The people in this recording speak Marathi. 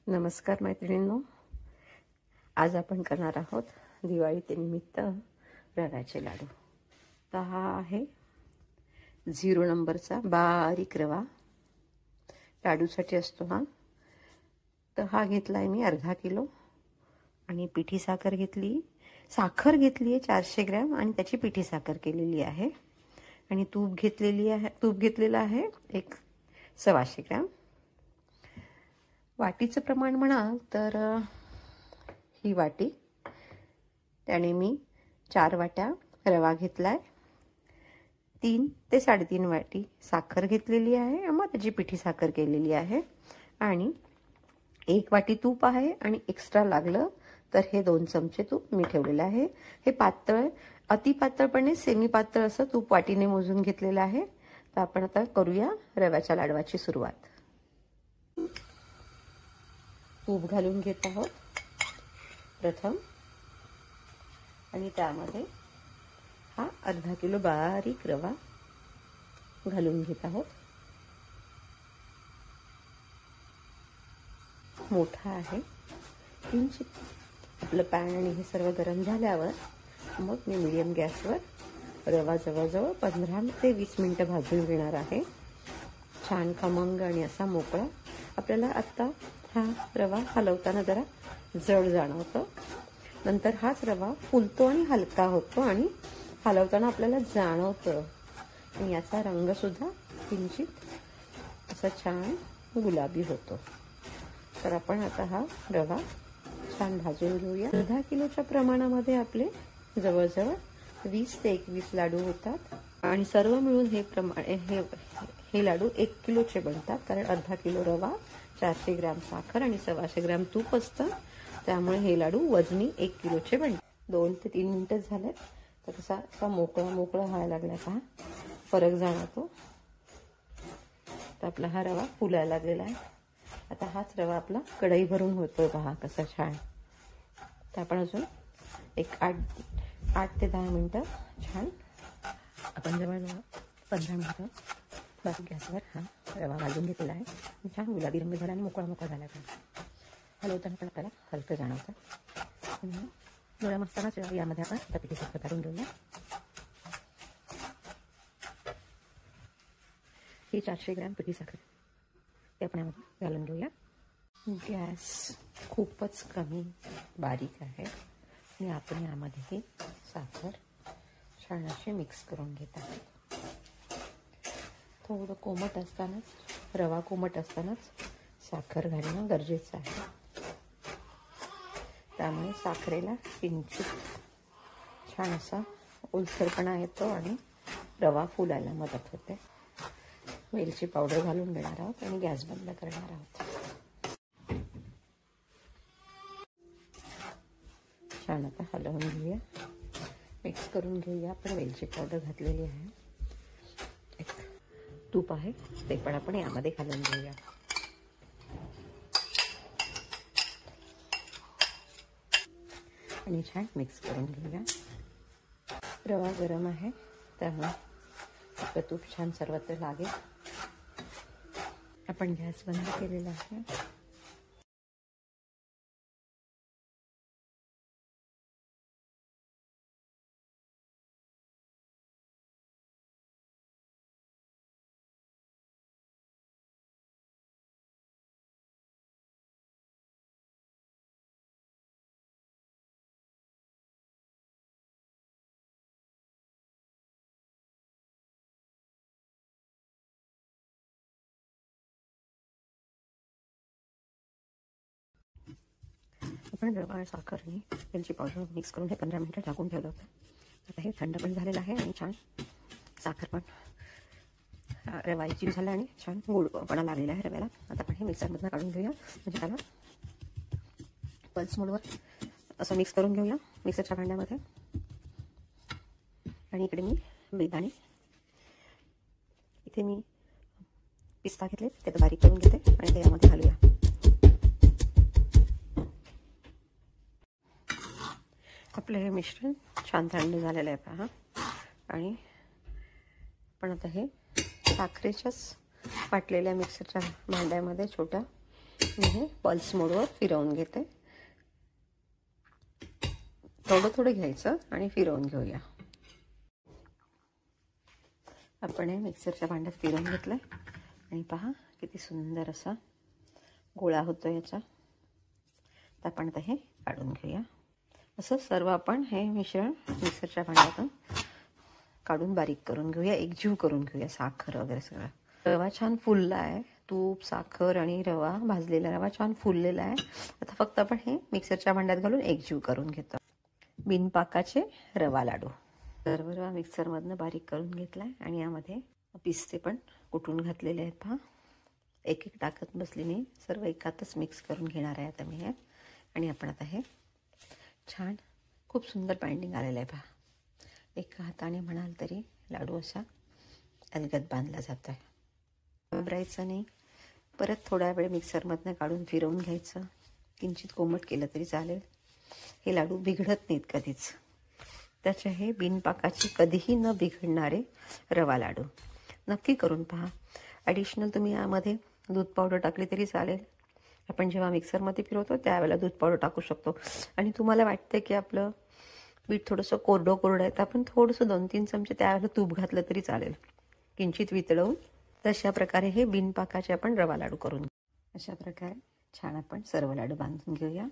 नमस्कार मैत्रिणींनो, आज आपण करणार आहोत दिवाळी निमित्त रव्याचे लाडू। तर हा आहे 0 नंबरचा बारीक रवा, लाडूसाठी असतो हा। तर हा घेतलाय मी अर्धा किलो आणि पिठी साखर घेतली, साखर घेतली आहे 400 ग्रॅम आणि त्याची पिठी साखर केलेली आहे आणि तूप घेतलेलं आहे एक 125 ग्रॅम। वाटीचं प्रमाण म्हणाल तर ही वाटी, त्याने मी 4 वाट्या रवा घेतलाय, 3 ते 3.5 वाटी साखर घेतलेली आहे, मग त्याची पिठी साखर केलेली आहे आणि 1 वाटी तूप आहे आणि एक्स्ट्रा लागलं तर हे 2 चमचे तूप मी ठेवलेलं आहे। हे पातळ, अति पातळ पण नाही, सेमी पातळ असं तूप वाटीने मोजून घेतलेलं आहे। तर आपण आता करूया रव्याच्या लाडवाची सुरुवात। तूप घालून घेत आहोत प्रथम आणि त्यामध्ये हा अर्धा किलो बारीक रवा घालून घेत आहोत। मोठा आहे, किंचित आपलं पॅन आणि हे सर्व गरम झाल्यावर मग मी मीडियम गॅसवर रवा जवळजवळ 15 ते 20 मिनिटं भाजून घेणार आहे। छान खमंग आणि असा मोकळा। आपल्याला आता हा रवा हलवताना जरा जड जाणवतो, नंतर हाच रवा फुलतो आणि हलका होतो आणि हलवताना आपल्याला जाणवतं आणि याचा रंग सुद्धा किंचित असा छान गुलाबी होतो। तर आपण आता हा रवा छान भाजून घेऊया। अर्धा किलोच्या प्रमाणामध्ये आपले जवळजवळ 20 ते 21 लाडू होतात आणि सर्व मिळून हे लाडू 1 किलोचे बनतात, कारण अर्धा किलो रवा, 400 ग्रॅम साखर आणि 125 ग्रॅम तूप असतं, त्यामुळे हे लाडू वजनी 1 किलोचे बनतात। 2 ते 3 मिनिटं झालेत तर कसा मोकळा व्हायला लागला, का फरक जाणवतो। तर आपला हा रवा फुलायला लागलेला आहे। आता हाच रवा आपला कढई भरून होतोय, पहा कसा छान। तर आपण अजून एक 8 ते 10 मिनिटं छान, आपण जवळजवळ 15 मिनिटं बारीक गॅसवर हा रवा भाजून घेतलेला आहे। छान गुलाबी रंग झाला आणि मोकळा झाला का हलवताना पण आपल्याला हलकं जाणवतं। डोळ्या मस्तानाच यामध्ये आपण आता पिठी साखर काढून घेऊया। ही 400 ग्रॅम पिठी साखर ते आपण यामध्ये घालून घेऊया। गॅस खूपच कमी बारीक आहे आणि आपण यामध्ये ही साखर छान अशी मिक्स करून घेत आहोत। थोडं कोमट असतानाच, रवा कोमट असतानाच साखर घालणं गरजेचं आहे, त्यामुळे साखरेला किंचित छान असा ओलसरपणा येतो आणि रवा फुलायला मदत होते। वेलची पावडर घालून घेणार आहोत आणि गॅस बंद करणार आहोत। छान आता हलवून घेऊया, मिक्स करून घेऊया। आपण वेलची पावडर घातलेली आहे, एक तूप आहे ते पण आपण यामध्ये घालून घेऊया। आणि छान मिक्स करून घेऊया। रवा गरम आहे त्यामुळे आपलं तूप छान सर्वत्र लागेल। आपण गॅस बंद केलेला आहे। आपण रवा आणि साखर आणि वेलची पावडर मिक्स करून हे 15 मिनिटं झाकून ठेवलं होतं। आता हे थंड पण झालेलं आहे आणि छान साखर पण रवायची झालं आणि छान गोडपणा लागलेला आहे रव्याला। आता आपण हे मिक्सरमधून काढून घेऊया, म्हणजे त्याला पल्स मोडवर असं मिक्स करून घेऊया मिक्सरच्या भांड्यामध्ये। आणि इकडे मी बेदाणे, इथे मी पिस्ता घेतले ते बारीक करून घेते आणि ते यामध्ये घालूया। आपलं हे मिश्रण छान थंड झालेलं आहे पहा, आणि पण आता हे साखरेच्याच वाटलेल्या मिक्सरच्या भांड्यामध्ये छोट्या मी हे पल्स मोडवर फिरवून घेते. थोडं थोडं घ्यायचं आणि फिरवून घेऊया. आपण हे मिक्सरच्या भांड्यात फिरवून घेतलं आणि पहा किती सुंदर असा गोळा होतो याचा. तर आपण आता हे काढून घेऊया. असं सर्व आपण हे मिश्रण मिक्सरच्या भांड्यातून काढून बारीक करून घेऊया, एकजीव करून घेऊया. साखर वगैरे सगळं. रवा छान फुलला आहे. तूप, साखर आणि रवा, भाजलेला रवा छान फुललेला आहे. आता फक्त आपण हे मिक्सरच्या भांड्यात घालून एकजीव करून घेतो. बिनपाकाचे रवा लाडू. सर्व रवा मिक्सरमधनं बारीक करून घेतला आहे आणि यामध्ये पिस्ते पण कुटून घातलेले आहेत. पहा, एक एक टाकत बसली मी. सर्व एकातच मिक्स करून घेणार आहे आता मी हे. आणि आपण आता हे छान खूप सुंदर बाइंडिंग आलेलं आहे. पहा, एका हाताने म्हणाल तरी लाडू असा अलगद बांधला जातो आहे. घाबरायचं नाही. परत थोडा वेळ मिक्सरमधनं काढून फिरवून घ्यायचं. किंचित कोमट केलं तरी चालेल. हे लाडू बिघडत नाहीत कधीच. त्याचे हे बिनपाकाचे कधीही न बिघडणारे रवा लाडू नक्की करून पहा. ॲडिशनल तुम्ही यामध्ये दूध पावडर टाकली तरी चालेल. आपण जेव्हा मिक्सरमध्ये फिरवतो त्यावेळेला दूध पावडर टाकू शकतो. आणि तुम्हाला वाटतं की आपलं पीठ थोडंसं कोरडं आहे तर आपण थोडंसं 2-3 चमचे त्यावेळेला तूप घातलं तरी चालेल, किंचित वितळवून. तशा प्रकारे हे बिनपाकाचे आपण रवा लाडू करून अशा प्रकारे छान आपण सर्व लाडू बांधून घेऊया.